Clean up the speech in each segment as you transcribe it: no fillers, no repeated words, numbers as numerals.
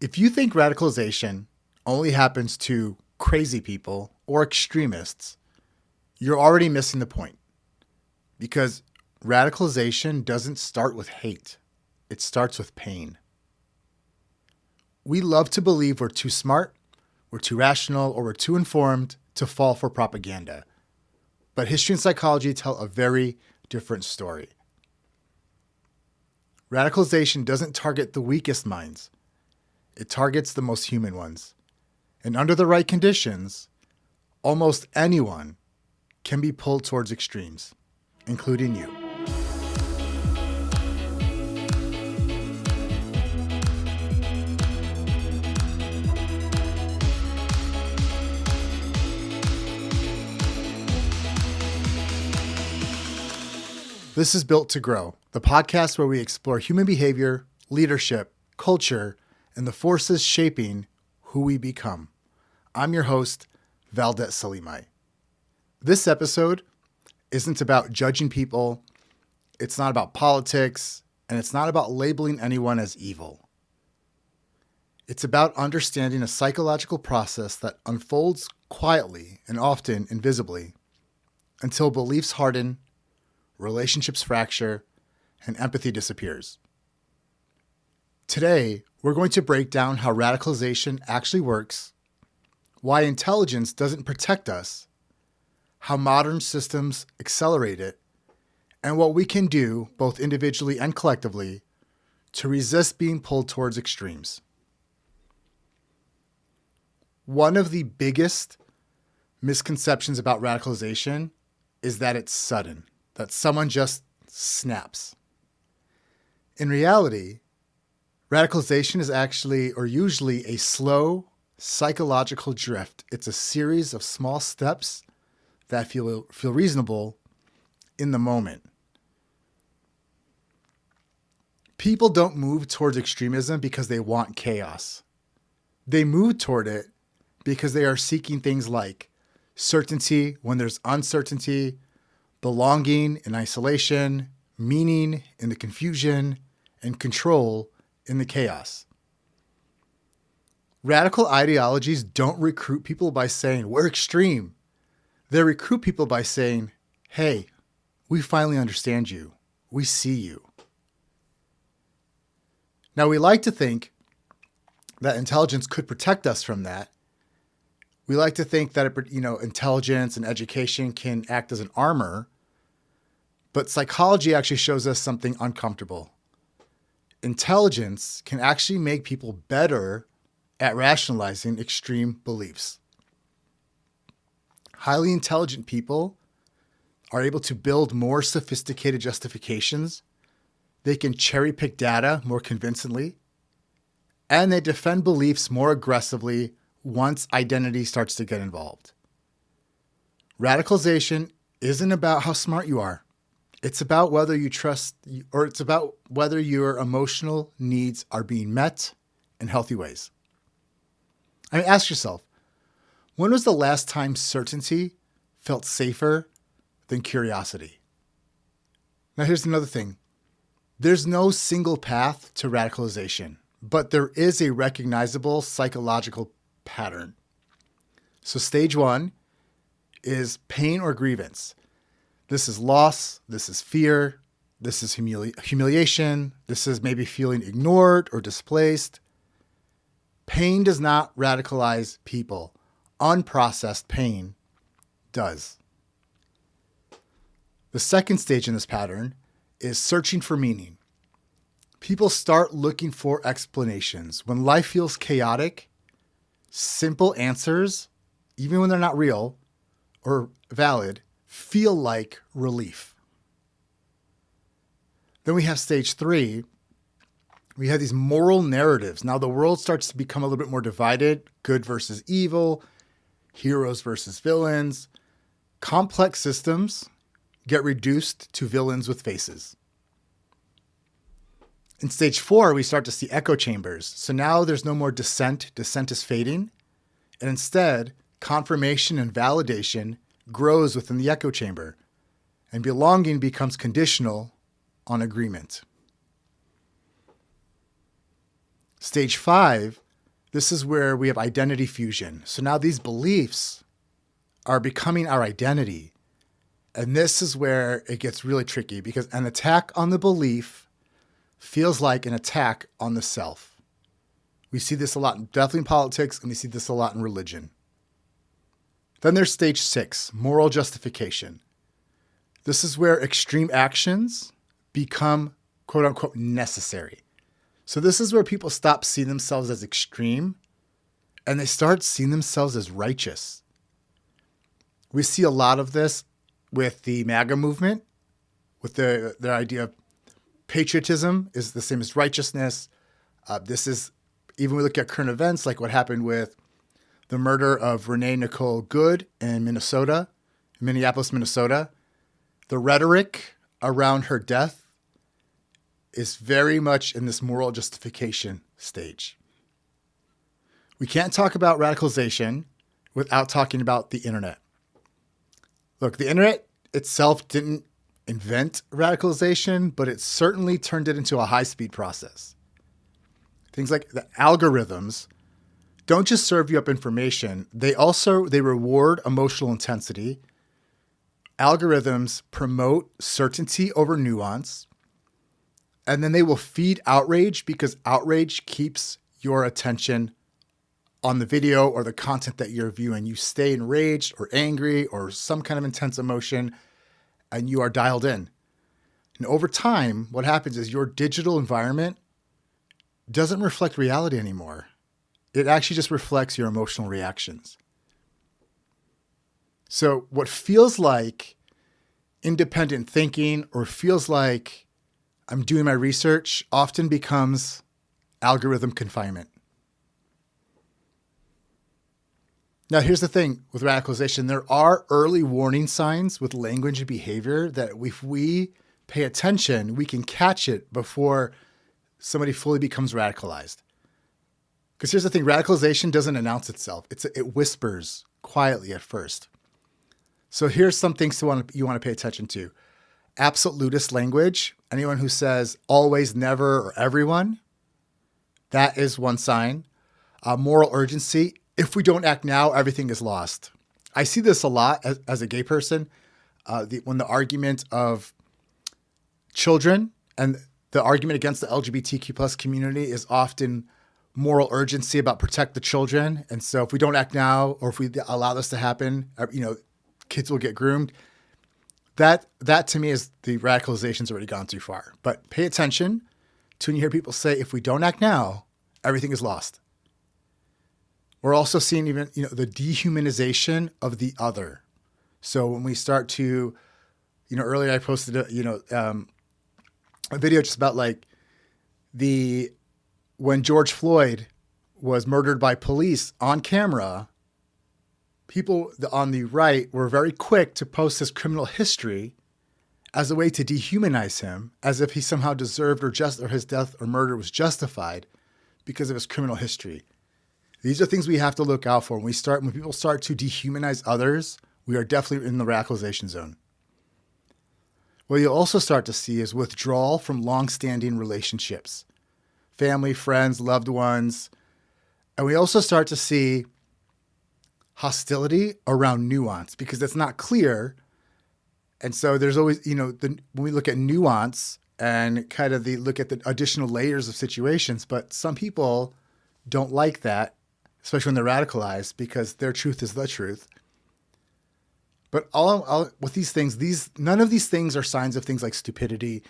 If you think radicalization only happens to crazy people or extremists, you're already missing the point. Because radicalization doesn't start with hate, it starts with pain. We love to believe we're too smart, we're too rational, or we're too informed to fall for propaganda. But history and psychology tell a very different story. Radicalization doesn't target the weakest minds. It targets the most human ones. And under the right conditions, almost anyone can be pulled towards extremes, including you. This is Built to Grow, the podcast where we explore human behavior, leadership, culture, and the forces shaping who we become. I'm your host, Valdet Selimaj. This episode isn't about judging people, it's not about politics, and it's not about labeling anyone as evil. It's about understanding a psychological process that unfolds quietly and often invisibly until beliefs harden, relationships fracture, and empathy disappears. Today, we're going to break down how radicalization actually works, why intelligence doesn't protect us, how modern systems accelerate it, and what we can do, both individually and collectively, to resist being pulled towards extremes. One of the biggest misconceptions about radicalization is that it's sudden, that someone just snaps. In reality, radicalization is actually or usually a slow psychological drift. It's a series of small steps that feel reasonable in the moment. People don't move towards extremism because they want chaos. They move toward it because they are seeking things like certainty when there's uncertainty, belonging in isolation, meaning in the confusion, and control in the chaos. Radical ideologies don't recruit people by saying, we're extreme. They recruit people by saying, hey, we finally understand you. We see you. Now, we like to think that intelligence could protect us from that. We like to think that intelligence and education can act as an armor, but psychology actually shows us something uncomfortable. Intelligence can actually make people better at rationalizing extreme beliefs. Highly intelligent people are able to build more sophisticated justifications. They can cherry pick data more convincingly, and they defend beliefs more aggressively once identity starts to get involved. Radicalization isn't about how smart you are. It's about whether you trust, or it's about whether your emotional needs are being met in healthy ways. I mean, ask yourself, when was the last time certainty felt safer than curiosity? Now, here's another thing. There's no single path to radicalization, but there is a recognizable psychological pattern. So stage one is pain or grievance. This is loss, this is fear, this is humiliation, this is maybe feeling ignored or displaced. Pain does not radicalize people. Unprocessed pain does. The second stage in this pattern is searching for meaning. People start looking for explanations. When life feels chaotic, simple answers, even when they're not real or valid, feel like relief. Then we have stage three. We have these moral narratives. Now the world starts to become a little bit more divided, good versus evil, heroes versus villains. Complex systems get reduced to villains with faces. In stage four, we start to see echo chambers. So now there's no more dissent. Dissent is fading. And instead, confirmation and validation grows within the echo chamber. And belonging becomes conditional on agreement. Stage 5 This is where we have identity fusion. So now these beliefs are becoming our identity. And this is where it gets really tricky, because an attack on the belief feels like an attack on the self. We see this a lot, definitely in politics, and we see this a lot in religion. Then there's stage 6, moral justification. This is where extreme actions become quote unquote necessary. So this is where people stop seeing themselves as extreme and they start seeing themselves as righteous. We see a lot of this with the MAGA movement, with their idea of patriotism is the same as righteousness. This is, even we look at current events like what happened with the murder of Renee Nicole Good in Minneapolis, Minnesota. The rhetoric around her death is very much in this moral justification stage. We can't talk about radicalization without talking about the internet. Look, the internet itself didn't invent radicalization, but it certainly turned it into a high-speed process. Things like the algorithms don't just serve you up information, they reward emotional intensity. Algorithms promote certainty over nuance. And then they will feed outrage because outrage keeps your attention on the video or the content that you're viewing. You stay enraged or angry or some kind of intense emotion, and you are dialed in. And over time, what happens is your digital environment doesn't reflect reality anymore. It actually just reflects your emotional reactions. So what feels like independent thinking or feels like I'm doing my research often becomes algorithm confinement. Now, here's the thing with radicalization. There are early warning signs with language and behavior that if we pay attention, we can catch it before somebody fully becomes radicalized. Because here's the thing, radicalization doesn't announce itself. It whispers quietly at first. So here's some things you want to pay attention to. Absolutist language, anyone who says always, never, or everyone, that is one sign. Moral urgency, if we don't act now, everything is lost. I see this a lot as a gay person, when the argument of children and the argument against the LGBTQ plus community is often moral urgency about protect the children. And so if we don't act now, or if we allow this to happen, kids will get groomed. That to me is the radicalization's already gone too far. But pay attention to when you hear people say, if we don't act now, everything is lost. We're also seeing even, the dehumanization of the other. So when we start to, earlier I posted a video just about when George Floyd was murdered by police on camera, people on the right were very quick to post his criminal history as a way to dehumanize him, as if he somehow deserved or his death or murder was justified because of his criminal history. These are things we have to look out for. When people start to dehumanize others, we are definitely in the radicalization zone. What you'll also start to see is withdrawal from long-standing relationships, family, friends, loved ones. And we also start to see hostility around nuance because it's not clear. And so there's always, when we look at nuance and kind of look at the additional layers of situations, but some people don't like that, especially when they're radicalized, because their truth is the truth. But all with these things, none of these things are signs of things like stupidity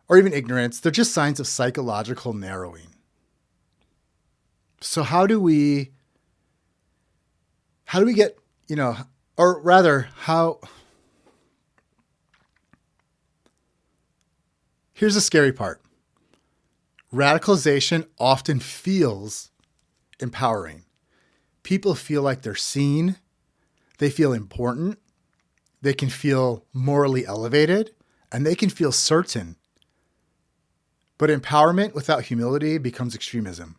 or even ignorance. They're just signs of psychological narrowing. So how do we get, or rather here's the scary part. Radicalization often feels empowering. People feel like they're seen. They feel important. They can feel morally elevated, and they can feel certain. But empowerment without humility becomes extremism.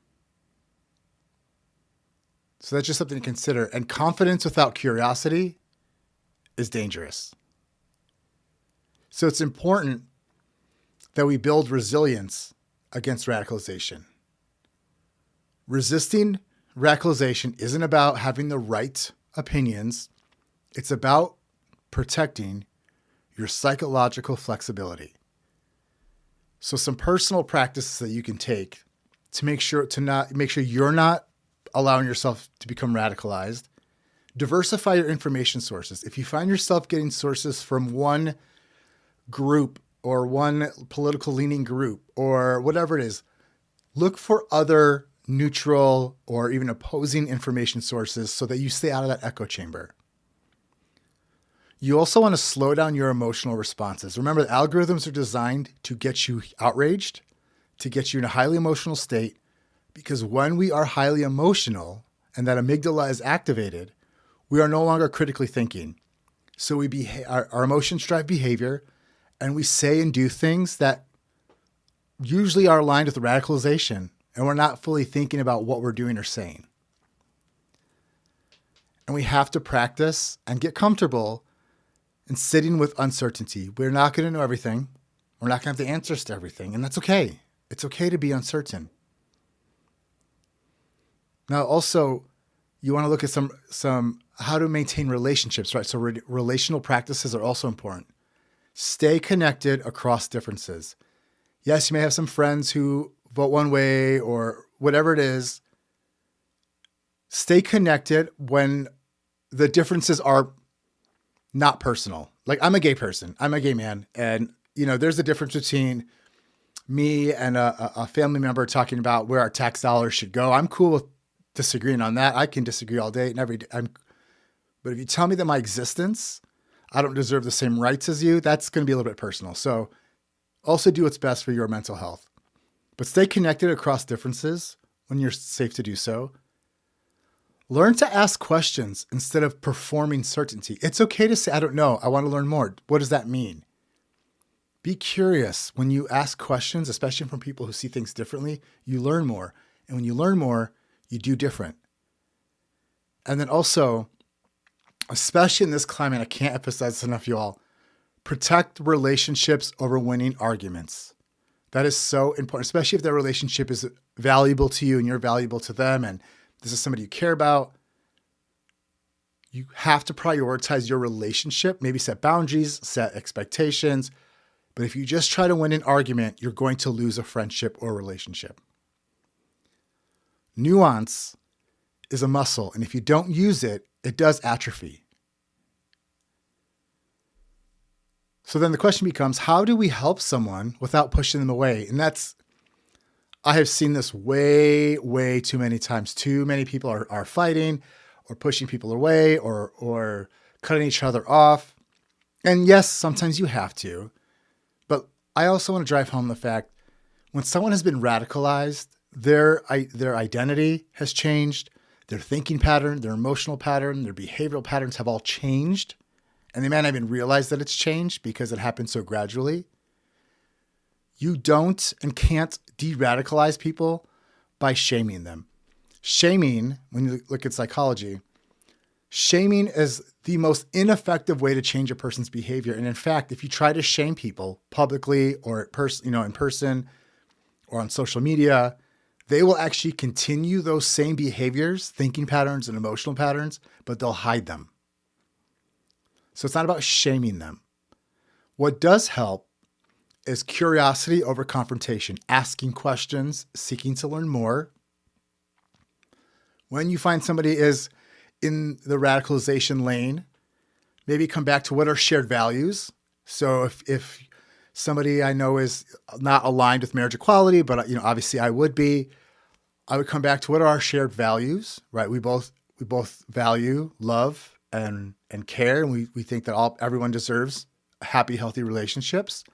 So that's just something to consider. And confidence without curiosity is dangerous. So it's important that we build resilience against radicalization. Resisting radicalization isn't about having the right opinions. It's about protecting your psychological flexibility. So some personal practices that you can take to make sure you're not allowing yourself to become radicalized. Diversify your information sources. If you find yourself getting sources from one group or one political leaning group or whatever it is, look for other neutral or even opposing information sources so that you stay out of that echo chamber. You also want to slow down your emotional responses. Remember, the algorithms are designed to get you outraged, to get you in a highly emotional state, because when we are highly emotional and that amygdala is activated, we are no longer critically thinking. So our emotions drive behavior, and we say and do things that usually are aligned with radicalization, and we're not fully thinking about what we're doing or saying. And we have to practice and get comfortable in sitting with uncertainty. We're not going to know everything. We're not going to have the answers to everything, and that's okay. It's okay to be uncertain. Now, also, you want to look at some how to maintain relationships, right? So relational practices are also important. Stay connected across differences. Yes, you may have some friends who vote one way or whatever it is. Stay connected when the differences are not personal. Like, I'm a gay person. I'm a gay man. And, there's a difference between me and a family member talking about where our tax dollars should go. I'm cool with disagreeing on that. I can disagree all day and every day. But if you tell me that my existence, I don't deserve the same rights as you, that's going to be a little bit personal. So also do what's best for your mental health. But stay connected across differences when you're safe to do so. Learn to ask questions instead of performing certainty. It's okay to say, I don't know. I want to learn more. What does that mean? Be curious. When you ask questions, especially from people who see things differently, you learn more. And when you learn more, you do different. And then also, especially in this climate, I can't emphasize this enough, you all, protect relationships over winning arguments. That is so important, especially if that relationship is valuable to you and you're valuable to them and this is somebody you care about. You have to prioritize your relationship, maybe set boundaries, set expectations. But if you just try to win an argument, you're going to lose a friendship or relationship. Nuance is a muscle, and if you don't use it, it does atrophy. So then the question becomes, how do we help someone without pushing them away? And I have seen this way, way too many times. Too many people are fighting or pushing people away or cutting each other off. And yes, sometimes you have to. But I also want to drive home the fact when someone has been radicalized, their identity has changed, their thinking pattern, their emotional pattern, their behavioral patterns have all changed. And they might not even realize that it's changed because it happened so gradually. You don't and can't de-radicalize people by shaming them. Shaming, when you look at psychology, shaming is the most ineffective way to change a person's behavior. And in fact, if you try to shame people publicly or in person or on social media, they will actually continue those same behaviors, thinking patterns and emotional patterns, but they'll hide them. So it's not about shaming them. What does help is curiosity over confrontation, asking questions, seeking to learn more. When you find somebody is in the radicalization lane, maybe come back to what are shared values. So if somebody I know is not aligned with marriage equality, but obviously I would come back to what are our shared values, right? We both value love and care, and we think that everyone deserves happy, healthy relationships.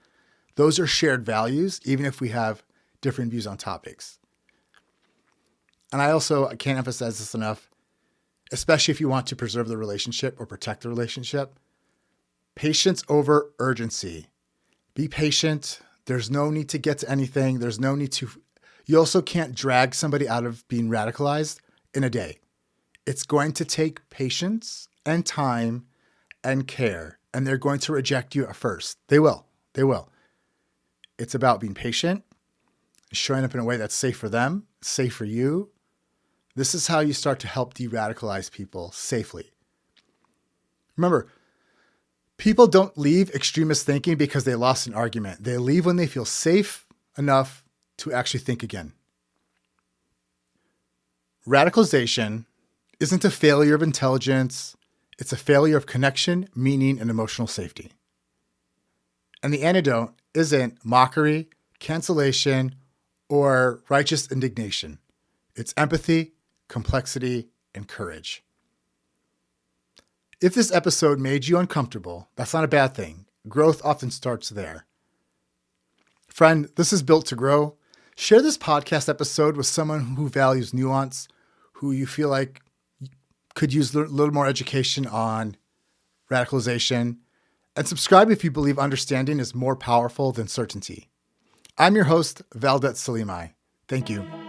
Those are shared values, even if we have different views on topics. And I can't emphasize this enough, especially if you want to preserve the relationship or protect the relationship. Patience over urgency. Be patient. There's no need to get to anything. You also can't drag somebody out of being radicalized in a day. It's going to take patience and time and care, and they're going to reject you at first. They will. It's about being patient, showing up in a way that's safe for them, safe for you, This is how you start to help de-radicalize people safely. Remember, people don't leave extremist thinking because they lost an argument. They leave when they feel safe enough to actually think again. Radicalization isn't a failure of intelligence. It's a failure of connection, meaning, and emotional safety. And the antidote isn't mockery, cancellation, or righteous indignation. It's empathy, complexity, and courage. If this episode made you uncomfortable, that's not a bad thing. Growth often starts there. Friend, this is Built to Grow. Share this podcast episode with someone who values nuance, who you feel like could use a little more education on radicalization, and subscribe if you believe understanding is more powerful than certainty. I'm your host, Valdet Selimaj. Thank you.